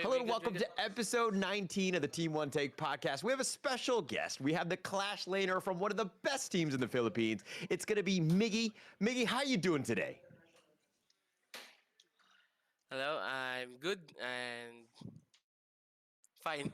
Hello and we good, welcome we to good. episode 19 of the Team One Take podcast. We have a special guest. We have the Clash Laner from one of the best teams in the Philippines. It's going to be Miggy. Miggy, how you doing today? Hello, I'm good and fine.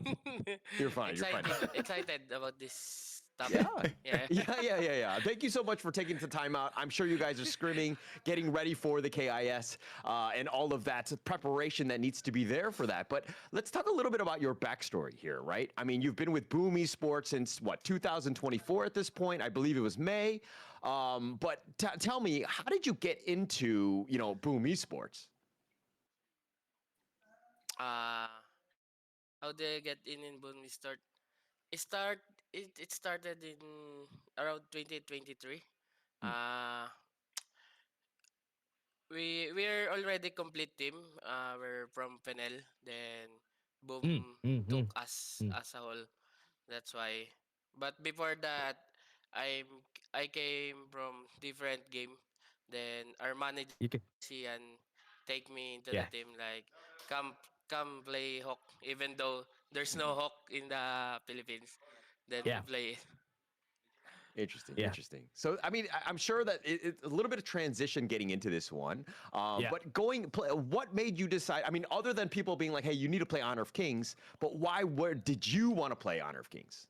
You're fine. You're fine. Excited about this Yeah. topic. Yeah. Yeah. Thank you so much for taking the time out. I'm sure you guys are screaming, getting ready for the KIS, and all of that preparation that needs to be there for that. But let's talk a little bit about your backstory here, right? I mean, you've been with Boom Esports since what, 2024 at this point? I believe it was May. But tell me, how did you get into, Boom Esports? Uh how did I get in when we start? It start it started in around 2023. Mm, Uh we're already complete team. We're from Penel. Then Mm, Boom mm, took mm, us mm. as a whole. That's why. But before that, I'm I came from different game. Then our manager You can, see and take me into the yeah, team like come come play Hawk even though there's no mhm. Hawk in the Philippines. Then we yeah, play it. Interesting, yeah, interesting. So, I mean, I'm sure that it's a little bit of transition getting into this one. yeah. But what made you decide? I mean, other than people being like, "Hey, you need to play Honor of Kings," but why? Where did you want to play Honor of Kings?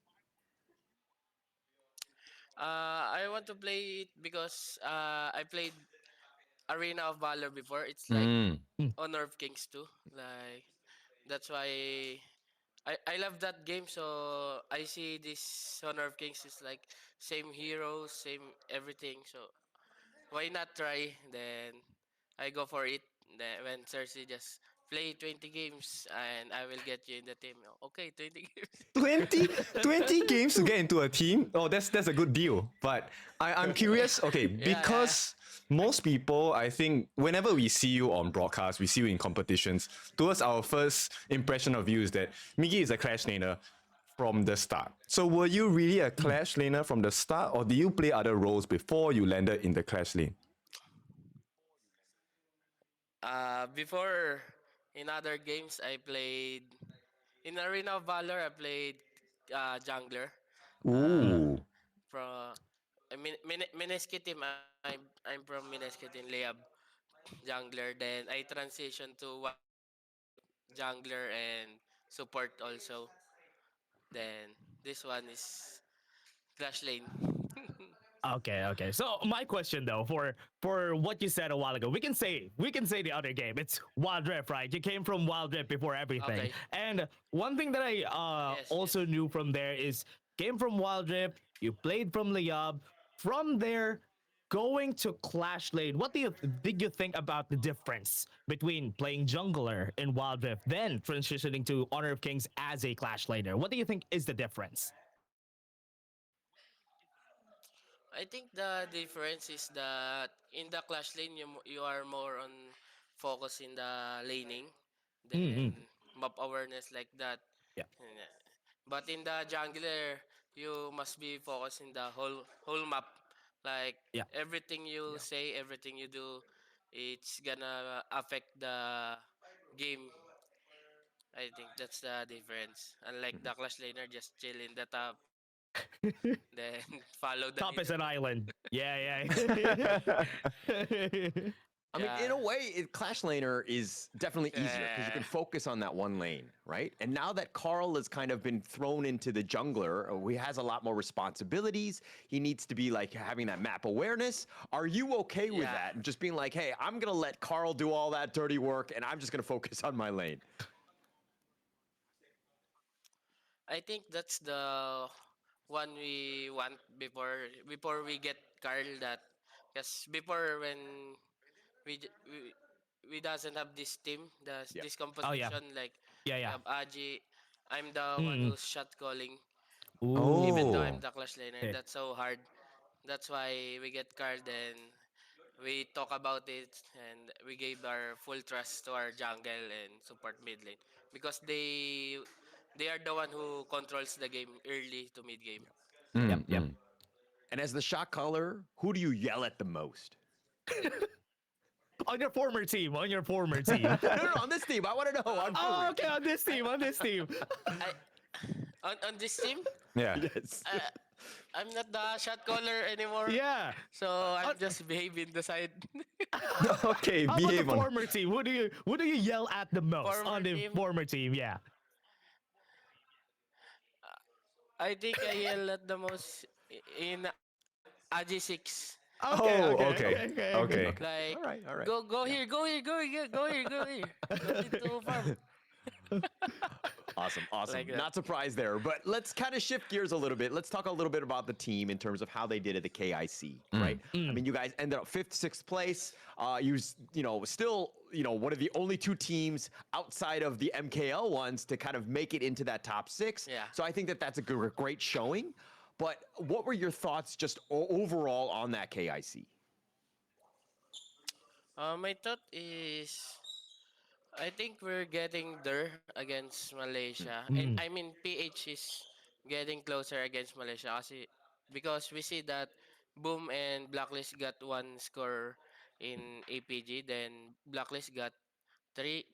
I want to play it because I played Arena of Valor before. It's like Mm, mm. Honor of Kings too. Like that's why I love that game. So I see this Honor of Kings is like same heroes, same everything. So why not try? Then I go for it. Then when Cersei just play 20 games and I will get you in the team. Okay, 20 games. 20 games to get into a team. Oh, that's a good deal. But I'm curious. Okay, Yeah. because most people, I think, whenever we see you on broadcast, we see you in competitions. To us, our first impression of you is that Miggy is a Clash laner from the start. So, were you really a Clash laner from the start, or did you play other roles before you landed in the Clash lane? Before in other games I played in Arena of Valor. I played jungler. Uh, Ooh. from Mineski team. I'm from Mineski team, Leab jungler. Then I transition to wild jungler and support also. Then this one is Clash Lane. Okay, okay. So my question though, for what you said a while ago, we can say the other game. It's Wild Rift, right? You came from Wild Rift before everything. Okay. And one thing that I Yes, yes. also knew from there is came from Wild Rift, you played from Liab. From there, going to Clash Lane, what did you think about the difference between playing jungler in Wild Rift, then transitioning to Honor of Kings as a Clash Laner? What do you think is the difference? I think the difference is that in the Clash Lane you are more on focus in the laning, Mm-hmm. then map awareness like that. Yeah, Yeah. But in the jungler, you must be focused in the whole map. Like yeah. everything you Yeah. say, everything you do, it's gonna affect the game. I think that's the difference. Unlike Mhm. the Clash laner, just chill in the top, then follow the Top is leader. an island. Yeah, yeah. I mean, Yeah, in a way, Clash Laner is definitely easier because you yeah, can focus on that one lane, right? And now that Carl has kind of been thrown into the jungler, he has a lot more responsibilities. He needs to be like having that map awareness. Are you okay with yeah. that? And just being like, hey, I'm gonna let Carl do all that dirty work, and I'm just gonna focus on my lane. I think that's the one we want before we get Carl that because before when we j- we doesn't have this team Yeah. this Oh yeah, composition like yeah, we yeah. have Aji. I'm the one Mm. who's shot calling even though Ooh. I'm Okay. the clash laner. That's so hard. That's why we get Carl. Then we talk about it and we gave our full trust to our jungle and support mid lane because they are the one who controls the game early to mid game. Yep, yep. Mm. And as the shot caller, who do you yell at the most? On your former team. On your former team. No, on this team. I want to know. I'm Oh, curious. okay. On this team. On this team. I on this team, Yeah. Yes. I'm not the shot caller anymore. Yeah. So I'm just behaving the side. Okay, How about the behave on. former team? Who do you yell at the most Former on the team? former team? Yeah. I think I yell at the most in AG6. Okay. Oh, Okay. okay. Okay. Okay. Okay. Okay. Like All right. All right. go here, go here, go here, go here, go here. No need to farm. Awesome, awesome. Like that. Not surprised there, but let's kind of shift gears a little bit. Let's talk a little bit about the team in terms of how they did at the KIC, right? I mean, you guys ended up fifth, sixth place. Still, one of the only two teams outside of the MKL ones to kind of make it into that top six. Yeah. So I think that that's a great showing. But what were your thoughts just overall on that KIC? My thought is, I think we're getting there against Malaysia. And I mean, PH is getting closer against Malaysia because we see that Boom and Blacklist got one score in APG, then Blacklist got three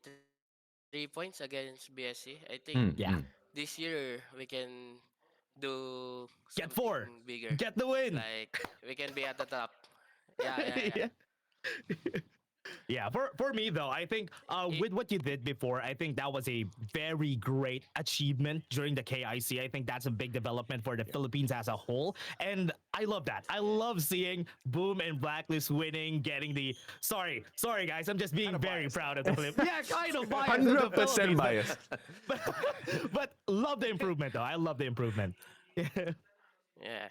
points against BSC. I think Yeah. this year we can do Get four. something bigger. Get the win. Like we can be at the top. Yeah. Yeah. Yeah, for me though, I think with what you did before, I think that was a very great achievement during the KIC. I think that's a big development for the Philippines as a whole, and I love that. I love seeing Boom and Blacklist winning, getting the sorry guys, I'm just being very proud of the Philippines. Yeah, kind of biased. of the 100% Philippines, biased. but love the improvement though. I love the improvement. Yeah.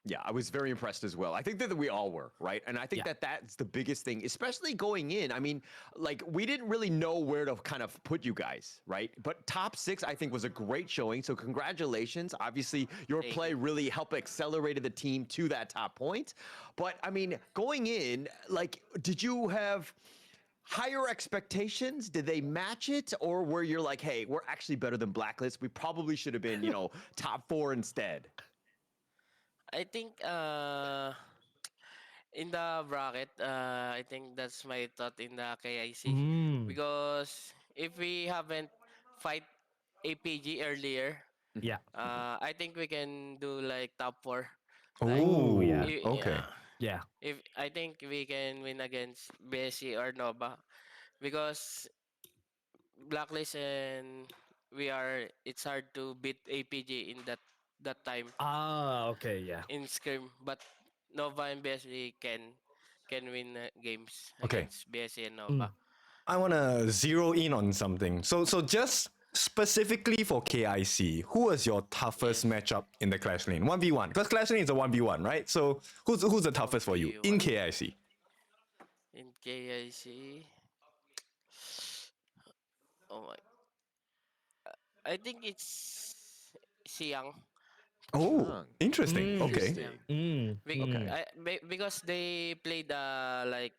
Yeah, I was very impressed as well. I think that we all were, right? And I think Yeah. that that's the biggest thing, especially going in. I mean, like, we didn't really know where to kind of put you guys, right? But top six, I think, was a great showing. So congratulations. Obviously, your Thank play really helped accelerated the team to that top point. But I mean, going in, like, did you have higher expectations? Did they match it? Or were you like, hey, we're actually better than Blacklist. We probably should have been, top four instead. I think in the bracket, I think that's my thought in the KIC Mm, because if we haven't fight APG earlier, yeah. I think we can do like top four. Like, Oh, yeah. okay. Yeah. if I think we can win against BSC or Nova because Blacklist and it's hard to beat APG in that time Ah, okay, yeah. in scrim, but Nova and BSC can win games Okay. against BSC and Mm. Nova. I want to zero in on something. So just specifically for KIC, who was your toughest matchup in the Clash lane? 1v1. Because Clash lane is a 1v1, right? So who's the toughest for you in 1v1. KIC? In KIC, oh my, I think it's Siang. Oh, Young. interesting. Mm. Okay. Siang. Mm. Because they played like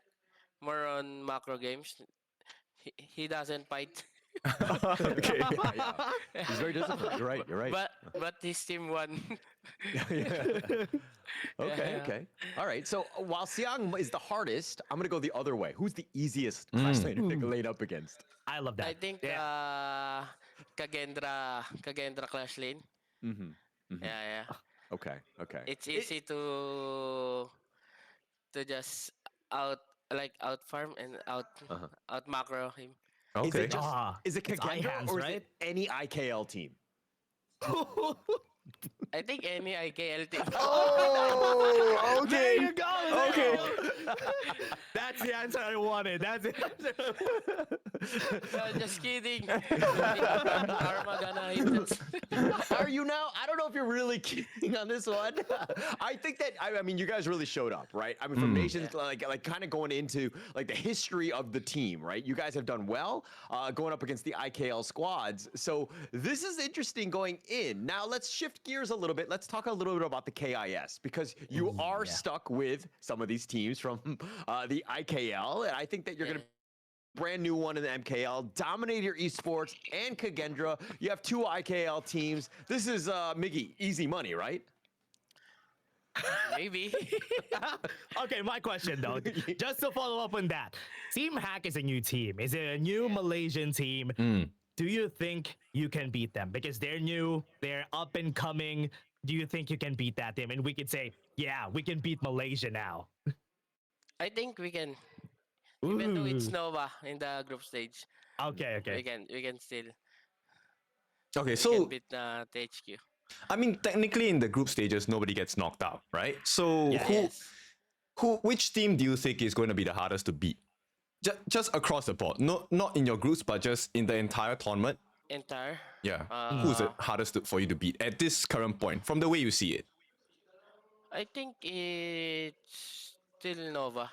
more on macro games. He doesn't fight. Okay. Yeah. He's very disciplined. You're right. You're right. But his team won. Yeah. Okay, Yeah. okay. All right. So while Siang is the hardest, I'm gonna go the other way. Who's the easiest class laner to lane up against? I love that. I think yeah. Kagendra Clash Lane. Mm-hmm. Yeah. Okay. Okay. It's easy to just out farm and Uh-huh. out macro him. Is Okay. it just is it it's eye Kagendra hands, or is right? it any IKL team? I think any IKL team. Oh, There okay. you go. Okay. That's the answer I wanted. That's the answer. Just kidding. Karma gonna hit us. Are you now? I don't know if you're really kidding on this one. I think that I mean you guys really showed up, right? I mean from Nations like kind of going into like the history of the team, right? You guys have done well going up against the IKL squads. So this is interesting going in. Now let's shift gears a little bit. Let's talk a little bit about the KIS because you are stuck with some of these teams from the IKL, and I think that you're going to brand new one in the MKL, Dominator Esports and Kagendra. You have two IKL teams. This is Miggy, easy money, right? Maybe. Okay, my question though, just to follow up on that, Team Hack is a new team. Is it a new Malaysian team? Do you think you can beat them because they're new, they're up and coming? Do you think you can beat that team? And we could say, yeah, we can beat Malaysia now. I think we can, even though it's Ooh. Nova in the group stage, Okay, okay. we can still Okay, we can so beat THQ. I mean, technically in the group stages, nobody gets knocked out, right? So Yeah. Yes. which team do you think is going to be the hardest to beat? Just across the board, not in your groups, but just in the entire tournament. Entire. Yeah, who's the Uh, hardest for you to beat at this current point, from the way you see it? I think it's still Nova.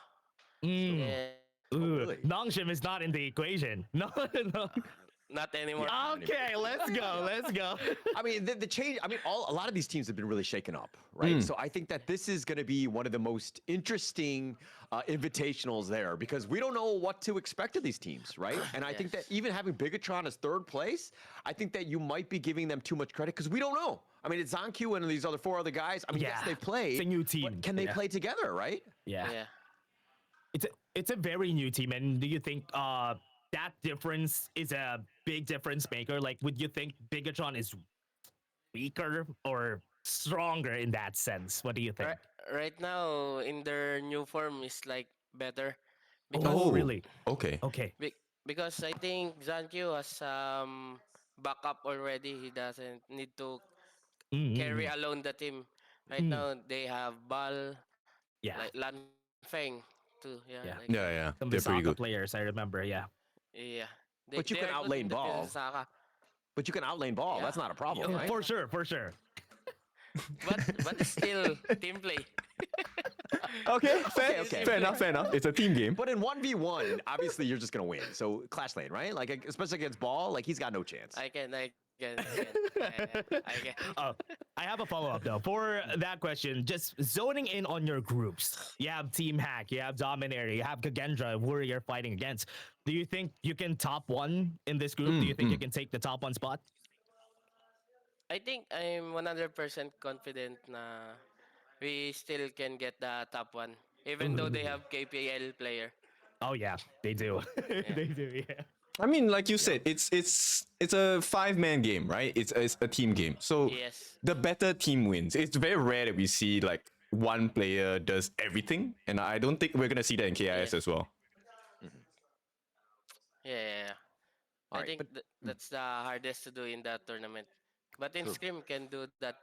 Mm. Yeah. Oh, Ooh, really? Nongshim is not in the equation. No, no. Not anymore. Yeah. Okay, let's go. Let's go. I mean, the change. I mean, a lot of these teams have been really shaken up, right? So I think that this is going to be one of the most interesting invitationals there because we don't know what to expect of these teams, right? And I think that Yes. even having Bigatron as third place, I think that you might be giving them too much credit because we don't know. I mean, it's Zonq and these other four other guys. I mean, yes, Yeah, they played. it's a new but team. can they Yeah. play together, right? Yeah. Yeah. It's a very new team. And do you think that difference is a big difference maker? Like, would you think Bigatron is weaker or stronger in that sense? What do you think? Right now, in their new form is like better because Oh, really? Okay. Okay. because I think Zankyu has some backup already. He doesn't need to Mm-hmm. carry alone the team. Right Mm. now they have Bal, Yeah. like Lanfeng too. Yeah, like that. Yeah. Yeah, yeah, Some they're pretty Visaka good. players, I remember. Yeah. Yeah. But you They can are good in outlane the field, ball. Saka. But you can outlane ball. Yeah. That's not a problem, Yeah. right? For sure. For sure. But it's still team play. Okay, fair, okay. fair enough, fair enough. It's a team game. But in 1v1, obviously you're just gonna win. So Clash Lane, right? Like especially against Ball, like he's got no chance. I can. Oh, I have a follow up though. For that question, just zoning in on your groups. You have Team Hack, you have Dominator, you have Kagendra, who you're fighting against. Do you think you can top one in this group? Do you think you can take the top one spot? I think I'm 100% confident na we still can get the top one, even though they have KPL player. Oh yeah, they do. Yeah. They do. Yeah. I mean, like you said, it's a 5-man game, right? It's a team game. So Yes. the better team wins. It's very rare that we see like one player does everything, and I don't think we're gonna see that in KIS Yes. as well. Yeah. All I right, think but that's the hardest to do in that tournament. But in True. Scrim can do that,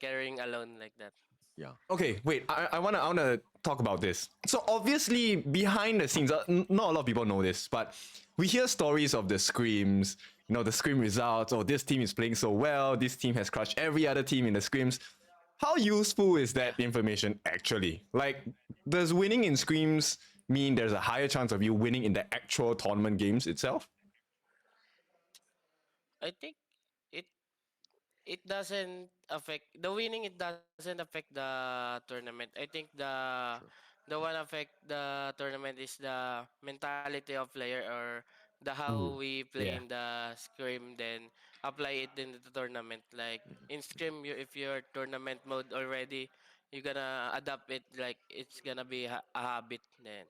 carrying alone like that. yeah. Okay, wait. I wanna talk about this. So obviously, behind the scenes, not a lot of people know this, but we hear stories of the scrims. You know, the scrim results. Oh, this team is playing so well. This team has crushed every other team in the scrims. How useful is that information actually? Like, does winning in scrims mean there's a higher chance of you winning in the actual tournament games itself? I think it it doesn't affect the winning. It doesn't affect the tournament. I think the one affect the tournament is the mentality of player, or the how Ooh. we play Yeah. in the scrim, then apply it in the tournament. Like in scrim, if you're tournament mode already, you're gonna adapt it like it's gonna be a habit. Then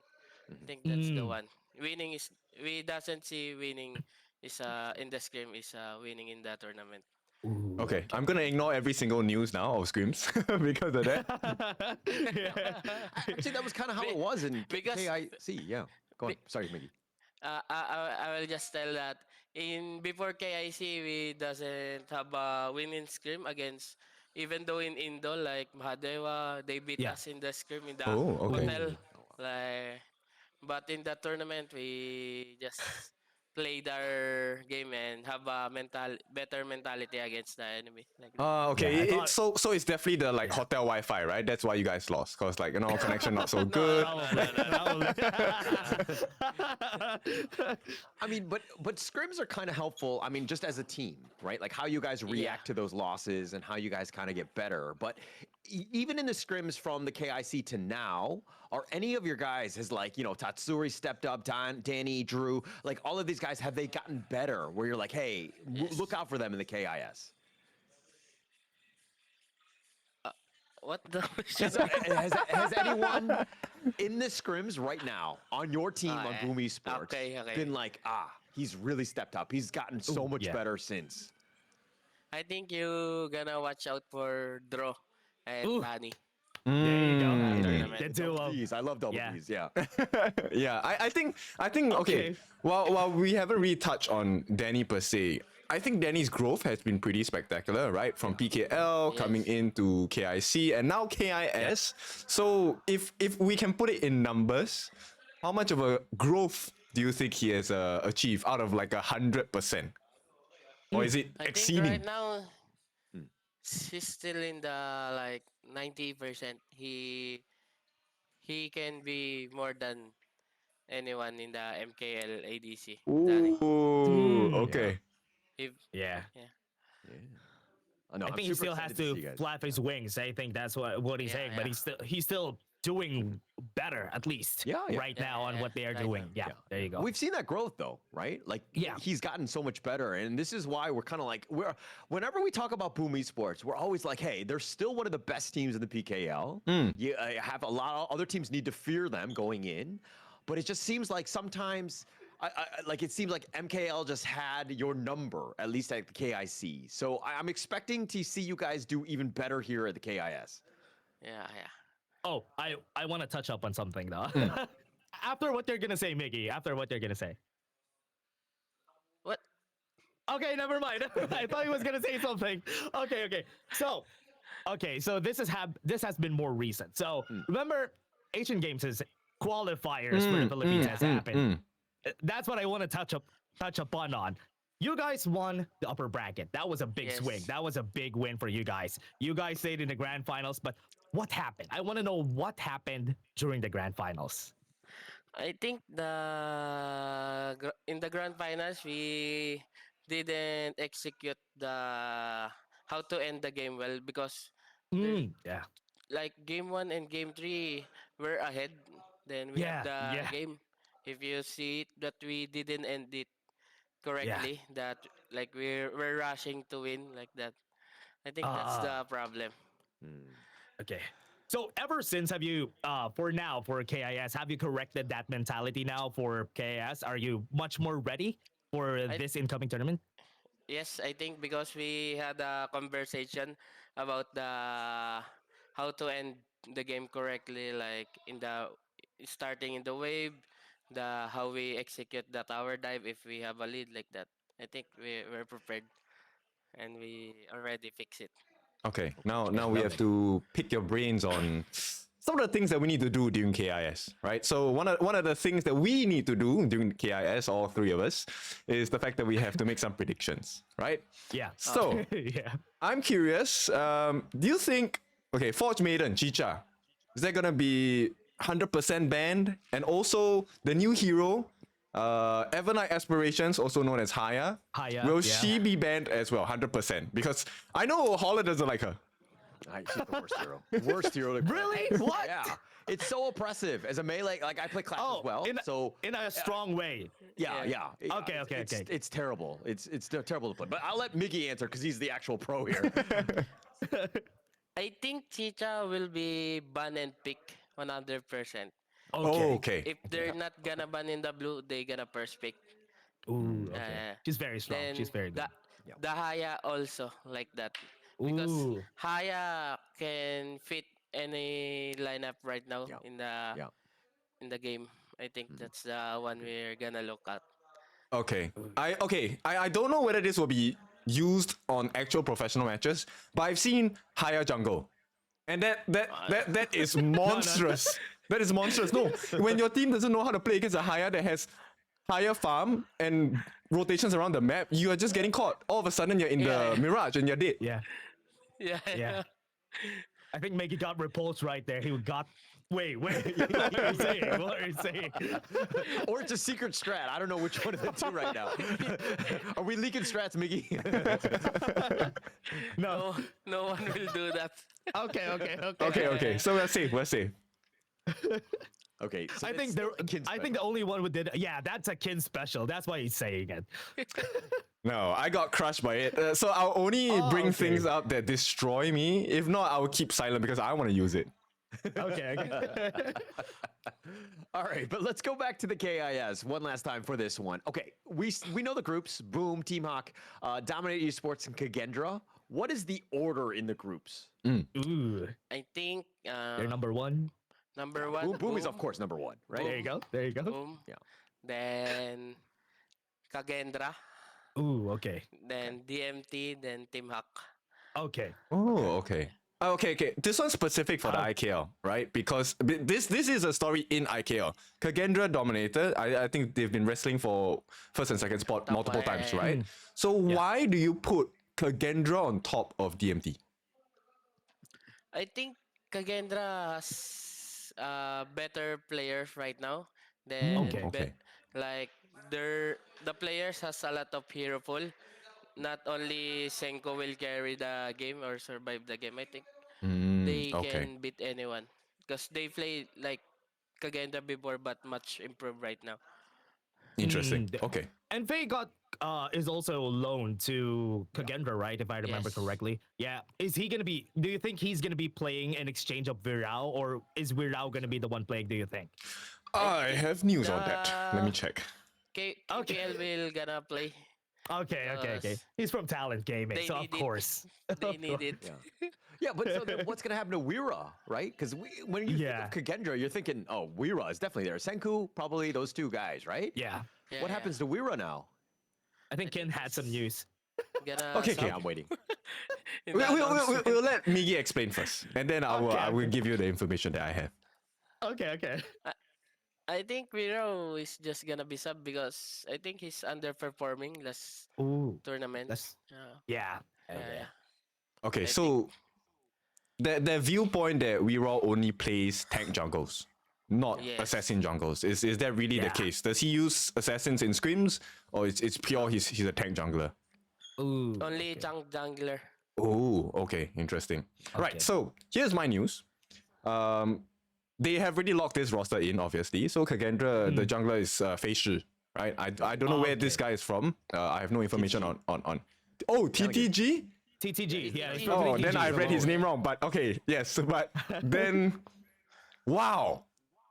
I think that's the Mm. one. Winning is we doesn't see winning is in the scrim is winning in the tournament. Ooh. Okay, I'm gonna ignore every single news now of scrims because of that. Yeah. Actually, that was kind of how Be- it was in because KIC. Yeah. Go on. be- Sorry, Mickey. I will just tell that in before KIC we doesn't have a winning scrim against, even though in Indo like Mahadewa they beat Yeah. us in the scrim in the Oh, okay. hotel, like, but in the tournament we just played our game and have a better mentality against the enemy like that. Okay. Yeah, I thought- So it's definitely the like Yeah. hotel Wi-Fi, right? That's why you guys lost, cause like connection not so good. Probably. I mean, but scrims are kind of helpful. I mean, just as a team, right? Like how you guys react to those losses and how you guys kind of get better. But even in the scrims from the KIC to now, are any of your guys has like Tatsuri stepped up, Danny, Drew, like all of these guys, have they gotten better? Where you're like, hey, Yes. look out for them in the KIS. What the question? Has anyone in the scrims right now on your team Oh, on yeah. Boomy Sports Okay, okay. been like, he's really stepped up. He's gotten so Ooh, much yeah. better since. I think you gonna watch out for Draw and Ooh. Danny. There you go. Mm. Hey, Tournament. The double duo. Ds. I love double Yeah. Ds. Yeah. Yeah, I think okay. Okay. While we haven't really touched on Danny per se, I think Danny's growth has been pretty spectacular, right? From PKL coming Yes. into KIC and now KIS. So if we can put it in numbers, how much of a growth do you think he has achieved out of like 100%, or is it I think exceeding? right now he's still in the like 90%. He can be more than anyone in the MKL ADC. Danny. Ooh, Mm. okay. If Yeah. yeah. Yeah. I know. I I'm think he super still has excited to to see you guys. flap his wings. I think that's what he's Yeah, saying. But yeah. he's still doing better, at least Yeah, yeah. right Yeah, now on yeah, what they are right doing. now. Yeah, there you go. We've seen that growth though, right? Like Yeah. he's gotten so much better. And this is why we're kind of like whenever we talk about Boom Esports, we're always like, hey, they're still one of the best teams in the PKL. You have a lot of other teams need to fear them going in. But it just seems like sometimes like it seems like MKL just had your number, at least at the KIC. So I'm expecting to see you guys do even better here at the KIS. Yeah, yeah. Oh, I want to touch up on something though. After what they're gonna say, Mickey. After what they're gonna say. What? Okay, never mind. I thought he was gonna say something. Okay. So this has been more recent. So remember, Asian Games is qualifiers for the Philippines has happened. That's what I want to touch upon on. You guys won the upper bracket. That was a big Yes. swing. That was a big win for you guys. You guys stayed in the grand finals, but what happened? I want to know what happened during the grand finals. I think in the grand finals we didn't execute the how to end the game well because Yeah. like game 1 and game 3 we're ahead, then we have Yeah. the Yeah. game. If you see it that we didn't end it Yeah. correctly, that like we're rushing to win like that. I think that's Ah. the problem. Okay. So ever since have you for now for KIS, have you corrected that mentality now for KIS? Are you much more ready for this incoming tournament? Yes, I think because we had a conversation about the how to end the game correctly, like in the starting in the wave, the how we execute the tower dive if we have a lead like that. I think we're prepared and we already fix it. Okay, now we love have it. to pick your brains on some of the things that we need to do during KIS, right? So one of the things that we need to do during KIS, all three of us, is the fact that we have to make some predictions, right? Yeah. So yeah. I'm curious. Do you think Forge Maiden Chicha is that gonna be 100% banned? And also the new hero, Evernight Aspirations, also known as Haya, Haya, will yeah. she be banned as well, 100%? Because I know Holla doesn't like her. She's the worst hero. Worst hero. To Really? What? Yeah. It's so oppressive as a melee. Like I play Clash Oh, as well. So in a strong way. yeah. Okay, It's terrible. It's terrible to play. But I'll let Miggy answer because he's the actual pro here. I think Chicha will be ban and pick 100%. Okay. Oh, okay. If they're not gonna ban in the blue, they gonna first pick. Ooh, okay. She's very strong. Then She's very good. the Haya also like that. Because Ooh. Haya can fit any lineup right now Yeah. in the Yeah. in the game. I think that's the one we're gonna look at. I don't know whether this will be used on actual professional matches, but I've seen Haya jungle. And that is monstrous. That is monstrous. No, when your team doesn't know how to play against a Haya that has higher farm and rotations around the map, you are just getting caught. All of a sudden you're in the Mirage and you're dead. Yeah. Yeah. Yeah. I think Maggie got repulsed right there. He got. Wait. What are you saying? What are you saying? Or it's a secret strat. I don't know which one of the two right now. Are we leaking strats, Miggy? No. No one will do that. Okay. Okay. So we're safe. Okay, so I it's think still there. a kid I think the special. only one who did. Yeah, that's a kid special. That's why he's saying it. No, I got crushed by it. So I'll only Oh, bring okay. things up that destroy me. If not, I'll keep silent because I want to use it. Okay. Okay. All right, but let's go back to the KIS one last time for this one. Okay, we know the groups: Boom, Team Hawk, Dominate Esports, and Kagendra. What is the order in the groups? Ooh, I think they're number one. number one, Boom is of course number one, right? There you go. There you go. Boom. Yeah. Then Kagendra. Ooh. Okay. Then DMT. Then Team Hack. Okay. Oh, okay. Yeah. Okay. This one's specific for the IKL, right? Because this is a story in IKL. Kagendra dominated. I think they've been wrestling for first and second spot multiple times, yeah. right? So why do you put Kagendra on top of DMT? I think Kagendra has better players right now. Then Okay. Okay. like the players has a lot of hero pool. Not only Senko will carry the game or survive the game. I think they Okay. can beat anyone because they play like Kagendra before, but much improved right now. Interesting. Mm, Okay. And Faye got is also loaned to Kagendra, right? If I remember Yes. correctly. Yeah. Is he gonna be? Do you think he's gonna be playing in exchange of Virao, or is Virao gonna be the one playing? Do you think? I have news on that. Let me check. Okay. KL will gonna play Okay. Okay. Okay. because He's from Talent Gaming, they so of need it. course. They need it. Yeah. Yeah, but so then what's going to happen to Weira, right? Because when you Yeah. think of Kagendra, you're thinking, oh, Weira is definitely there. Senku, probably those two guys, right? Yeah. Yeah, What yeah. happens to Weira now? I think Ken think had some it's- news. Gonna Okay, Okay, sub I'm waiting. in the announcement. We'll let Miggy explain first, and then Okay, I will okay. give you the information that I have. Okay. Okay. I think Viro is just gonna be sub because I think he's underperforming last Ooh. tournament. That's Yeah, yeah. yeah. Okay, I so the viewpoint that Weeraw only plays tank jungles, not Yes. assassin jungles. Is that really the Yeah. case? Does he use assassins in scrims, or it's pure he's a tank jungler? Ooh. Only okay. jungler. Oh, okay, interesting. Right, Okay. so here's my news. They have already locked this roster in, obviously. So Kagendra, the jungler is Fei Shi, right? I don't know where this Okay. guy is from. I have no information on. Oh, TTG. TTG. Yeah. He's TTG. from Oh, then TTG, I read his so- name wrong. But okay, yes. But then, wow.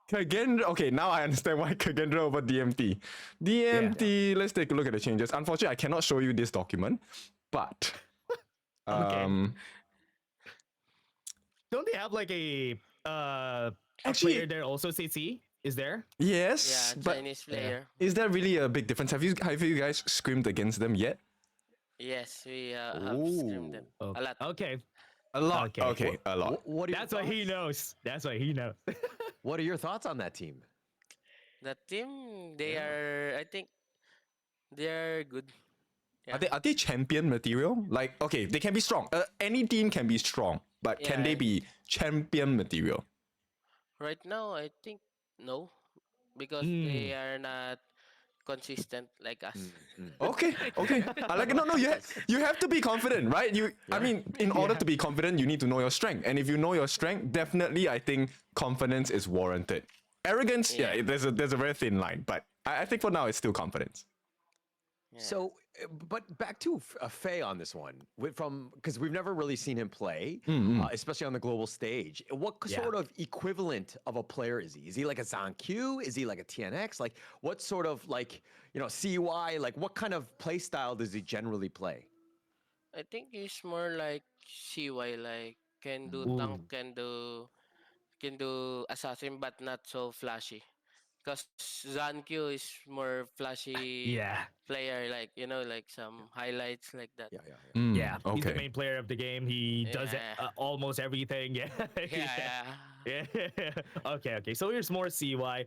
Kagendra. Okay, now I understand why Kagendra over DMT. DMT. Let's take a look at the changes. Unfortunately, I cannot show you this document, but Okay. um, Don't they have like a Actually- player there also? CC is there? yes. Yeah, but Chinese player. is that really a big difference? Have you guys screamed against them yet? Yes, we have screamed them Oh, a lot. Okay. A lot. Okay. Okay, a lot. What are your That's what he thoughts? knows. That's what he knows. What are your thoughts on that team? The team, they are. I think they are good. Yeah. Are they champion material? Like, okay, they can be strong. Any team can be strong, but can they Yeah. be champion material? Right now, I think no, because Hmm. they are not consistent like us. Okay, okay. I like it. No, you have to be confident, right? I mean, in order to be confident, you need to know your strength. And if you know your strength, definitely I think confidence is warranted. Arrogance, yeah, there's a very thin line, but I think for now it's still confidence. So, but back to Faye on this one, because we've never really seen him play, especially on the global stage. What Yeah. sort of equivalent of a player is he? Is he like a ZonQ? Is he like a TNX? Like, what sort of CY? Like, what kind of play style does he generally play? I think he's more like CY, like can do tank, can do assassin, but not so flashy. Because Zankyu is more flashy Yeah. player, like like some highlights like that. Yeah. Yeah. He's the Okay. main player of the game. He does Yeah. almost everything. Yeah. Yeah, yeah. Yeah. Okay. So here's more CY.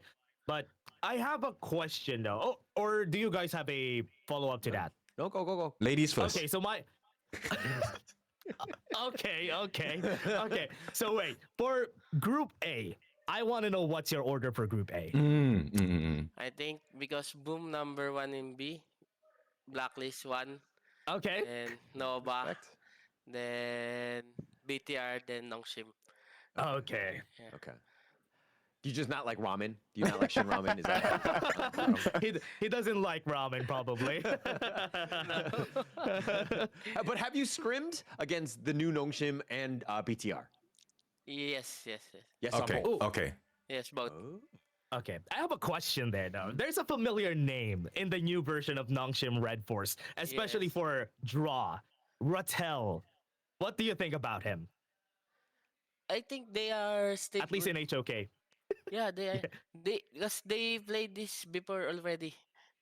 But I have a question though. Oh, or do you guys have a follow up to that? No, go. Ladies first. Okay, so my okay. So wait, for group A, I want to know what's your order for group A. I think because Boom number 1 in B, Blacklist 1, Okay. then Nova, Correct. then BTR, then Nongshim. Okay. Okay. You just not like ramen? Do you not like Shin ramen? Is that? He doesn't like ramen probably. But have you scrimmed against the new Nongshim and BTR? Yes, yes, yes, Yes, on Okay. both. Okay. yes, both. Okay, I have a question there though. There's a familiar name in the new version of Nongshim Red Force, especially Yes. for Draw, Rattel. What do you think about him? I think they are still At least good. in HOK. Yeah, they are. They because they played this before already,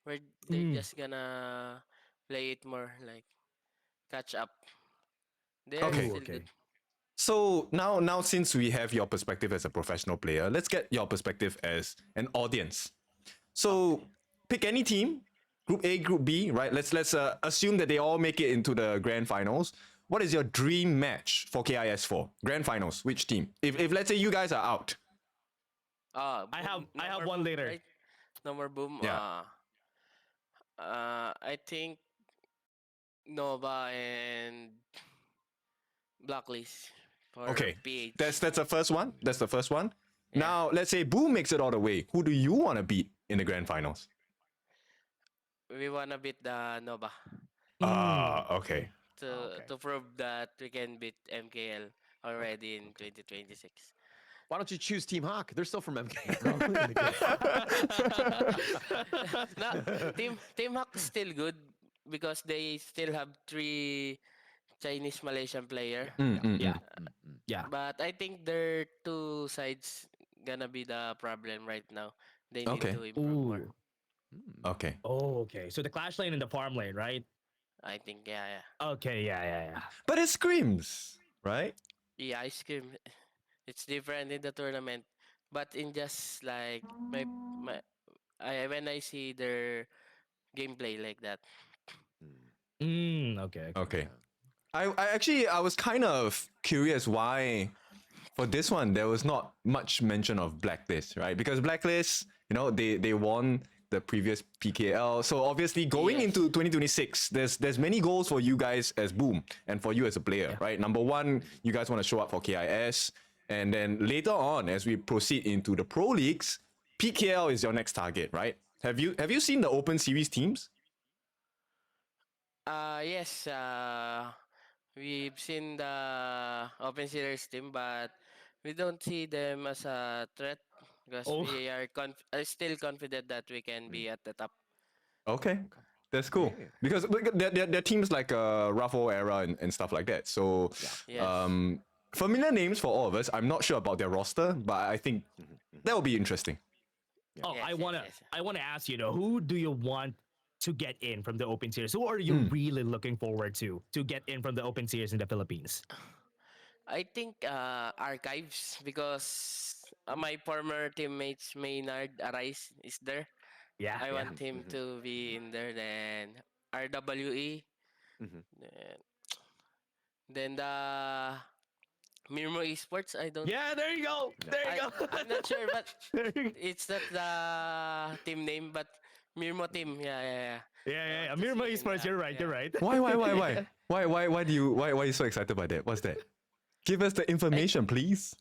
where they Mm. just gonna play it more like catch up. They are Okay. Ooh, still good. okay. So now since we have your perspective as a professional player, let's get your perspective as an audience. So pick any team, Group A, Group B, right? Let's assume that they all make it into the grand finals. What is your dream match for KIS4 grand finals? Which team? If let's say you guys are out, I have More one boom, later. right? No more boom. Yeah. I think Nova and Blacklist for Okay, PH. that's the first one. That's the first one. Yeah. Now let's say Boom makes it all the way. Who do you want to beat in the grand finals? We wanna beat the Nova Okay. to prove that we can beat MKL already in 2026. Why don't you choose Team Hawk? They're still from MK. No, Team Hawk is still good because they still have three Chinese Malaysian player. Yeah, yeah. But I think their two sides gonna be the problem right now. They need Okay. to improve more. Ooh. Okay. Oh, okay. So the clash lane and the farm lane, right? I think yeah. Okay, yeah. But it screams, right? Yeah, ice cream. It's different in the tournament, but in just like my when I see their gameplay like that. Okay. Okay. I was kind of curious why for this one there was not much mention of Blacklist, right? Because Blacklist, they won the previous PKL. So obviously going Yes. into 2026, there's many goals for you guys as Boom and for you as a player, right? Number one, you guys want to show up for KIS. And then later on, as we proceed into the pro leagues, PKL is your next target, right? Have you seen the open series teams? Yes. We've seen the Open Series team, but we don't see them as a threat because Oh, we are still confident that we can be at the top. Okay, that's cool. Yeah. Because there are teams like Raffle Era and stuff like that. So, Yes. familiar names for all of us. I'm not sure about their roster, but I think that will be interesting. oh, Yes, I yes, wanna yes. I wanna ask you though, who do you want to get in from the Open Series? Who are you really looking forward to get in from the Open Series in the Philippines? I think archives because my former teammates Maynard Arise is there. Yeah, I yeah. want him to be in there. Then RWE. Then, then the Mirmo Esports. I don't. Yeah, there you go. There you go. I'm not sure, but There you go. it's not the team name, but Mirmo team. Yeah. I Yeah. want to Mirma see in Esports, that, you're right. yeah. You're right. Why do you why are you so excited by that? What's that? Give us the information, please.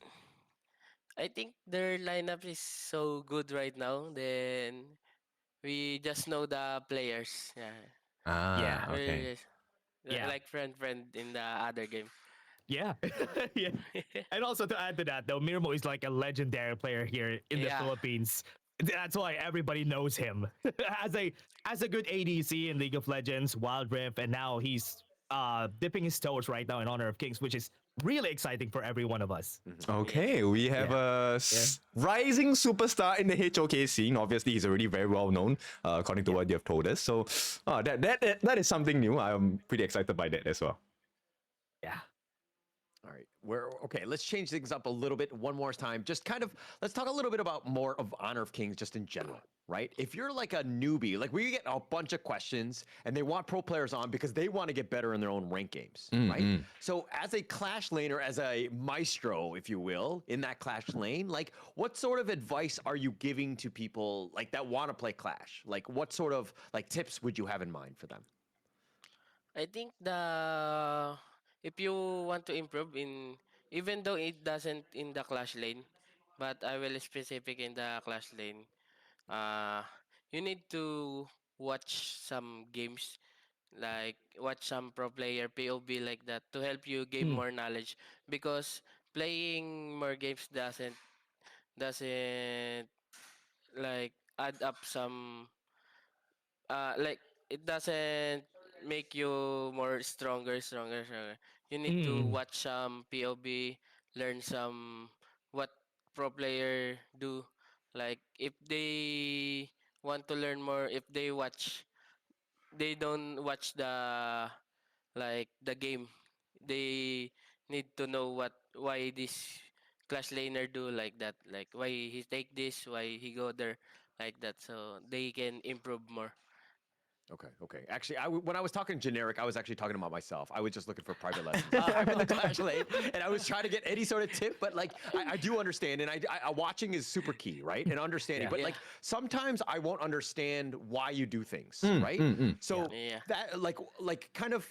I think their lineup is so good right now. Then we just know the players. Yeah. Yeah. We're just, Yeah. like friend in the other game. Yeah. Yeah. And also to add to that, though, Mirmo is like a legendary player here in the Yeah. Philippines. That's why everybody knows him as a good ADC in League of Legends, Wild Rift, and now he's dipping his toes right now in Honor of Kings, which is really exciting for every one of us. Okay, we have a rising superstar in the HOK scene. Obviously, he's already very well known, according to what you have told us. So, that is something new. I'm pretty excited by that as well. Yeah. All right, okay. Let's change things up a little bit one more time. Just kind of let's talk a little bit about more of Honor of Kings just in general, right? If you're like a newbie, like we get a bunch of questions and they want pro players on because they want to get better in their own rank games, right? So as a clash laner, as a maestro, if you will, in that clash lane, like what sort of advice are you giving to people like that want to play clash? Like what sort of like tips would you have in mind for them? I think if you want to improve in even though it doesn't in the clash lane, but I will specific in the clash lane. Uh, you need to watch some games, like watch some pro player POB like that to help you gain Mm, more knowledge, because playing more games doesn't like add up some like it doesn't make you more stronger. You need to mm, watch some POB, learn some what pro player do. Like if they want to learn more, if they don't watch the game. They need to know why this clash laner do like that, like why he take this, why he go there, like that, so they can improve more. Okay, okay. Actually, when I was talking generic, I was actually talking about myself. I was just looking for private lessons. I'm in the Clash lane, and I was trying to get any sort of tip, but like I do understand, and watching is super key, right? And understanding, yeah. but Yeah, like sometimes I won't understand why you do things, Mm, right? mm, mm. Yeah. So yeah, that like kind of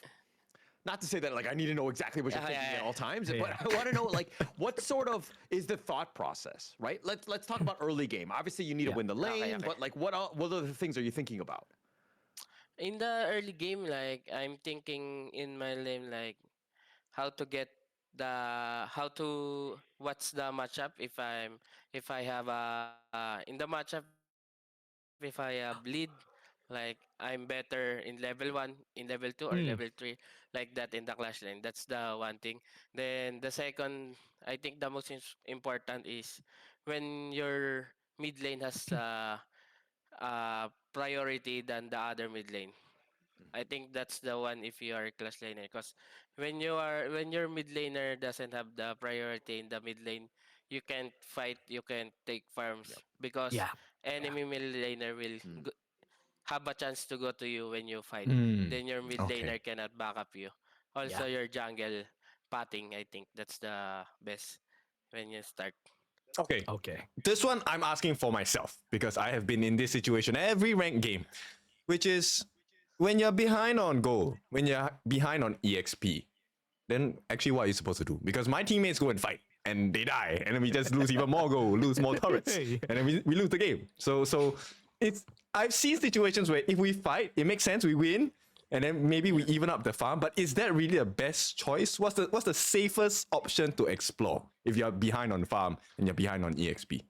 not to say that like I need to know exactly what you're yeah, thinking yeah, at all times, but Yeah. I want to know like what sort of is the thought process, right? Let's talk about early game. Obviously, you need to Yeah. win the okay, lane, okay. but like what other things are you thinking about? In the early game, like I'm thinking in my lane, like how to get how to what's the matchup if I have in the matchup if I have lead, like I'm better in level 1, in level 2 or level 3, like that in the clash lane. That's the one thing. Then the second, I think the most important is when your mid lane has priority than the other mid lane. I think that's the one if you are clash laner, because when your mid laner doesn't have the priority in the mid lane, you can't fight, you can't take farms, Yep. because Yeah. Yeah. enemy mid laner will Mm. have a chance to go to you when you fight. Mm. Then your mid Okay. laner cannot back up you. Yeah. Also your jungle patting, I think that's the best when you start. Okay. Okay. This one I'm asking for myself because I have been in this situation every ranked game, which is when you're behind on goal, when you're behind on EXP, then actually what are you supposed to do? Because my teammates go and fight and they die, and then we just lose even more goal, lose more turrets, Yeah. and then we lose the game. So it's I've seen situations where if we fight, it makes sense, we win, and then maybe we Yeah. even up the farm. But is that really the best choice? What's the safest option to explore if you're behind on farm and you're behind on EXP?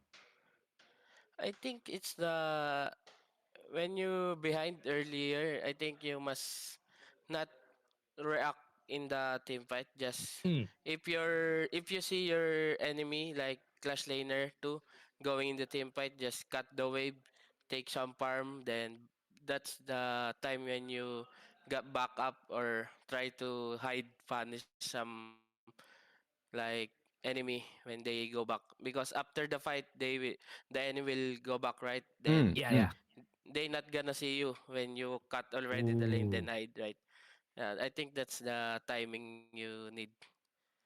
I think it's the when you behind earlier, I think you must not react in the team fight. Just Mm, if you see your enemy like clash laner too going in the team fight, just cut the wave, take some farm, then that's the time when you got back up or try to hide punish some like enemy when they go back, because after the fight the enemy will go back, right? Then Mm, yeah. mm. Yeah. they not gonna see you when you cut already the lane then Ooh. hide, right? Yeah, I think that's the timing you need.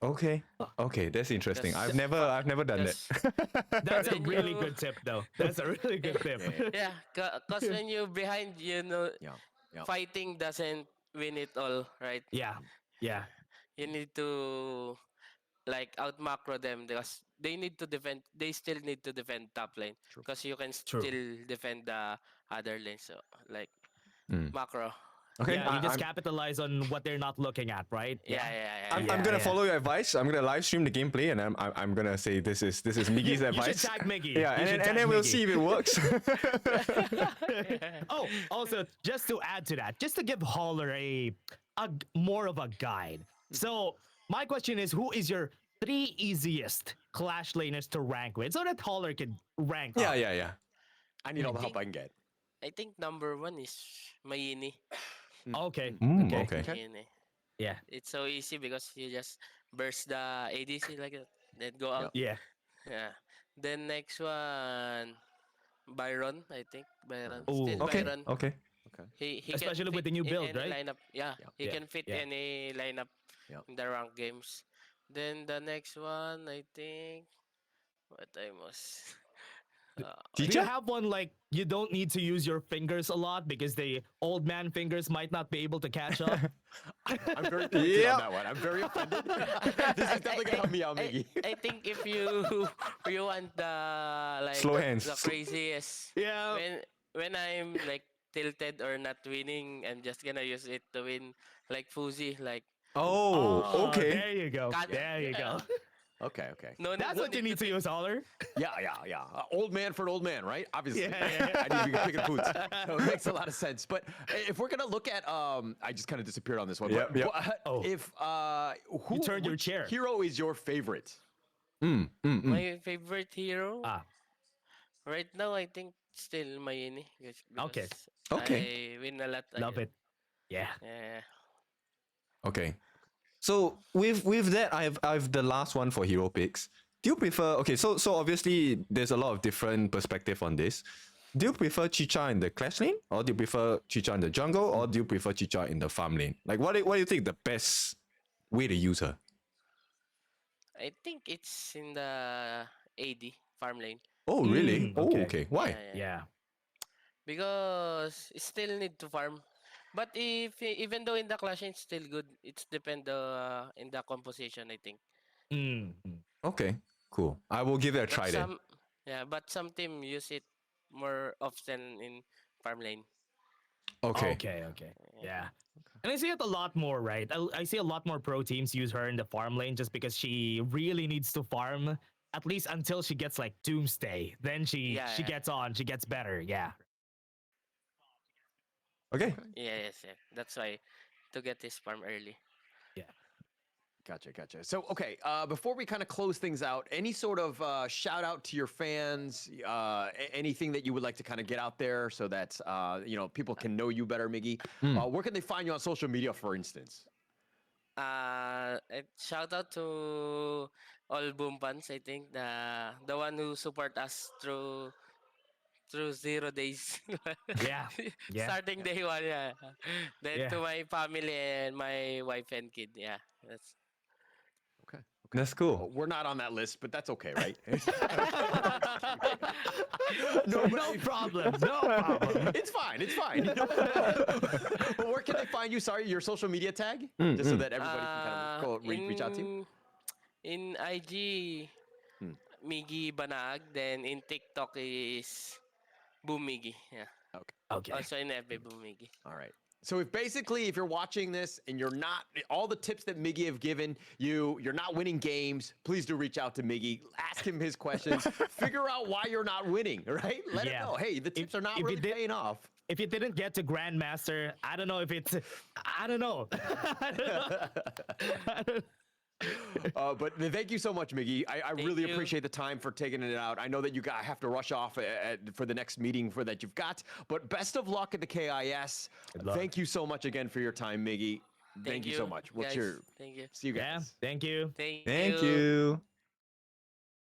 Okay. Oh, Okay, that's interesting. Cause, I've never done that. cause that's a when really you good tip, though. That's a really good tip. Yeah, yeah, yeah, cause when you behind, yeah, yeah. fighting doesn't win it all, right? Yeah. Yeah. You need to like out macro them, because they need to defend. They still need to defend top lane, True. cause you can True. still defend the other lane. So like Mm. macro. Okay, Yeah. You I, just I'm capitalize on what they're not looking at, right? Yeah, Yeah. yeah, yeah, I'm, yeah. I'm Yeah. gonna Yeah. follow your advice. I'm gonna live stream the gameplay, and I'm gonna say this is Miggy's You should advice. tag Miggy. Yeah, You and should then and tag then we'll Miggy. see if it works. Oh, also, just to add to that, just to give Holler more of a guide. So my question is, who is your three easiest Clash laners to rank with, so that Holler can rank Yeah, up? yeah, yeah. I need I all the Mm. help think I can get. I think number one is Mayini. Mm, Okay. mm. Okay. Okay. Okay. Mayini. Yeah. It's so easy because you just burst the ADC like that, then go out. Yep. Yeah. Yeah. Then next one, Byron. I think Byron. Uh-huh. Still Oh, Okay. Byron. Okay. Okay. He can especially with fit the new in build, any right? lineup. Yeah, Yeah. he Yeah. can fit Yeah. any lineup Yeah. in the rank games. Then the next one, I think what I must. Do you Teacher? have one like you don't need to use your fingers a lot because the old man fingers might not be able to catch up? I'm very pointed Yeah. on that one. I'm very offended. This is definitely gonna help me out, Miggy. I think if you you want the like Slow hands. the craziest Yeah. when I'm like tilted or not winning, I'm just gonna use it to win like Fuzi, like Oh, Oh, okay. there you go. Cut. There you go. Okay, okay. no That's no what you need to use, Holler. Yeah, yeah, yeah. Old man for an old man, right? Obviously. Yeah. I need to be picking boots. So it makes a lot of sense. But if we're gonna look at, I just kind of disappeared on this one. Yep, but, yep. but Oh. if who turned your which chair. hero is your favorite? My favorite hero Ah, right now, I think still Mayini because Okay. Okay. I win a lot. love it. Yeah. Yeah. Okay. So with that, I've the last one for hero picks. Do you prefer? Okay, so obviously there's a lot of different perspective on this. Do you prefer Chicha in the clash lane, or do you prefer Chicha in the jungle, or do you prefer Chicha in the farm lane? Like, what do you think the best way to use her? I think it's in the AD farm lane Oh, really? Oh, okay. okay. Why? Yeah. Because it still need to farm. But if even though in the clash it's still good, it's depend in the composition I think. Mm. Okay, cool. I will give it a But try then. some but some team use it more often in farm lane. Okay. Okay. Yeah. And I see it a lot more, right? I see a lot more pro teams use her in the farm lane just because she really needs to farm at least until she gets like Doomsday. Then she Yeah, she yeah. gets on, she gets better. Yeah. Okay. Yes, yeah. That's why to get this farm early. Yeah. Gotcha, gotcha. So, okay, before we kind of close things out, any sort of shout out to your fans, anything that you would like to kind of get out there so that people can know you better, Miggy? Where can they find you on social media, for instance? Shout out to all boom fans. I think the one who support us through 0 days. Yeah. Yeah. Starting day one, yeah. Then Yeah. to my family and my wife and kid, yeah. That's Okay. That's cool. We're not on that list, but that's okay, right? No problem. No problem. It's fine. It's fine. But where can they find you? Sorry, your social media tag, just so that everybody can kind of go reach out to you. In IG, Miggy Banag. Then in TikTok is Boom Miggy. Yeah. Okay. Also in FB Boom Miggy. All right. So if you're watching this and you're not, all the tips that Miggy have given you, you're not winning games, please do reach out to Miggy, ask him his questions, figure out why you're not winning, right? Let him Yeah. know, hey, the tips are not if you really did- paying off. If you didn't get to Grandmaster, I don't know if it's I don't know. But thank you so much, Miggy. I really you. appreciate the time for taking it out. I know that you guys have to rush off for the next meeting that you've got, but best of luck at the KIS. luck. Thank you so much again for your time, Miggy. Thank you so much. guys. Thank you. See you Yeah. guys. Thank you. Thank Thank you. you.